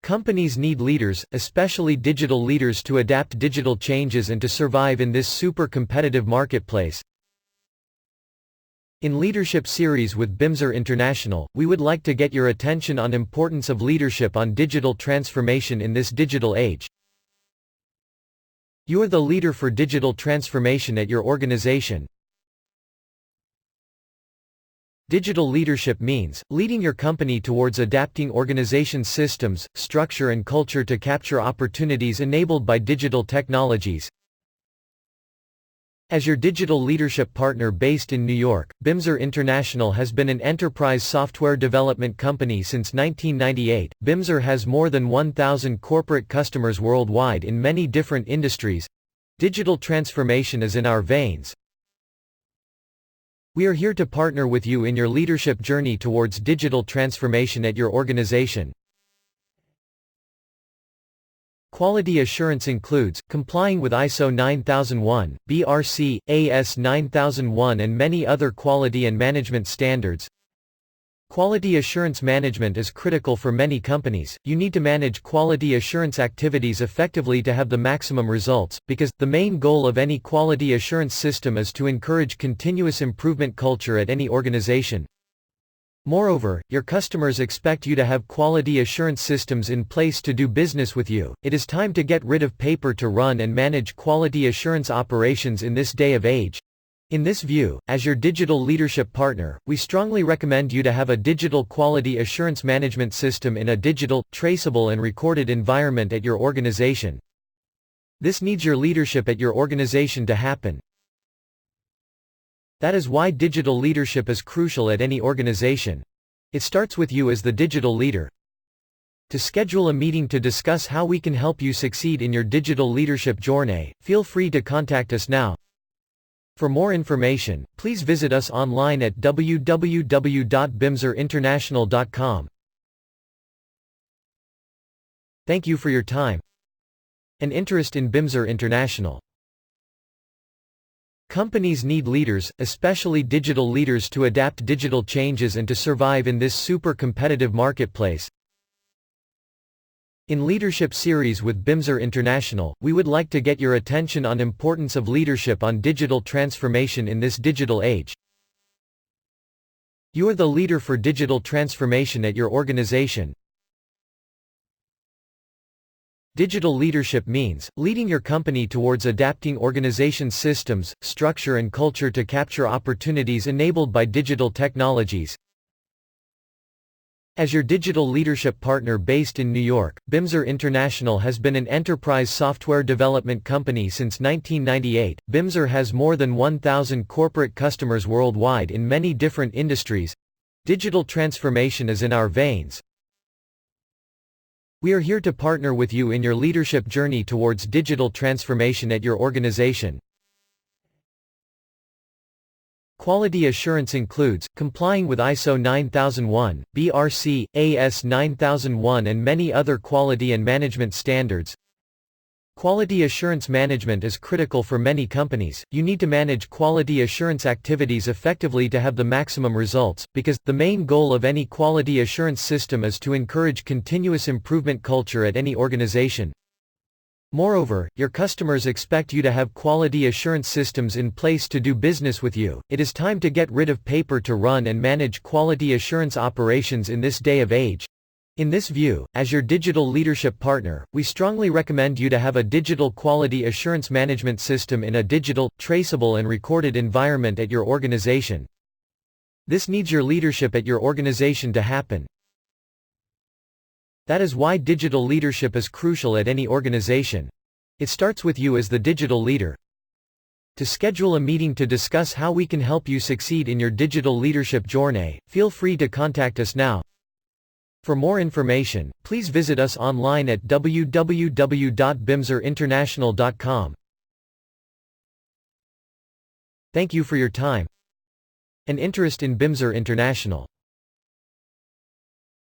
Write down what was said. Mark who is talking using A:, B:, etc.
A: Companies need leaders, especially digital leaders, to adapt digital changes and to survive in this super competitive marketplace. In Leadership Series with Bimser International, we would like to get your attention on importance of leadership on digital transformation in this digital age. You are the leader for digital transformation at your organization. Digital leadership means leading your company towards adapting organization systems, structure and culture to capture opportunities enabled by digital technologies. As your digital leadership partner based in New York, Bimser International has been an enterprise software development company since 1998. Bimser has more than 1,000 corporate customers worldwide in many different industries. Digital transformation is in our veins. We are here to partner with you in your leadership journey towards digital transformation at your organization. Quality assurance includes complying with ISO 9001, BRC, AS 9001 and many other quality and management standards. Quality assurance management is critical for many companies. You need to manage quality assurance activities effectively to have the maximum results, because the main goal of any quality assurance system is to encourage continuous improvement culture at any organization. Moreover, your customers expect you to have quality assurance systems in place to do business with you. It is time to get rid of paper to run and manage quality assurance operations in this day of age. In this view, as your digital leadership partner, we strongly recommend you to have a digital quality assurance management system in a digital, traceable and recorded environment at your organization. This needs your leadership at your organization to happen. That is why digital leadership is crucial at any organization. It starts with you as the digital leader. To schedule a meeting to discuss how we can help you succeed in your digital leadership journey, feel free to contact us now. For more information, please visit us online at www.bimserinternational.com. Thank you for your time and interest in Bimser International. Companies need leaders, especially digital leaders, to adapt digital changes and to survive in this super competitive marketplace. In Leadership Series with Bimser International, we would like to get your attention on importance of leadership on digital transformation in this digital age. You are the leader for digital transformation at your organization. Digital leadership means leading your company towards adapting organization systems, structure and culture to capture opportunities enabled by digital technologies. As your digital leadership partner based in New York, Bimser International has been an enterprise software development company since 1998. Bimser has more than 1,000 corporate customers worldwide in many different industries. Digital transformation is in our veins. We are here to partner with you in your leadership journey towards digital transformation at your organization. Quality assurance includes complying with ISO 9001, BRC, AS 9001 and many other quality and management standards. Quality assurance management is critical for many companies. You need to manage quality assurance activities effectively to have the maximum results, because the main goal of any quality assurance system is to encourage continuous improvement culture at any organization. Moreover, your customers expect you to have quality assurance systems in place to do business with you. It is time to get rid of paper to run and manage quality assurance operations in this day of age. In this view, as your digital leadership partner, we strongly recommend you to have a digital quality assurance management system in a digital, traceable and recorded environment at your organization. This needs your leadership at your organization to happen. That is why digital leadership is crucial at any organization. It starts with you as the digital leader. To schedule a meeting to discuss how we can help you succeed in your digital leadership journey, feel free to contact us now. For more information, please visit us online at www.bimserinternational.com. Thank you for your time and interest in Bimser International.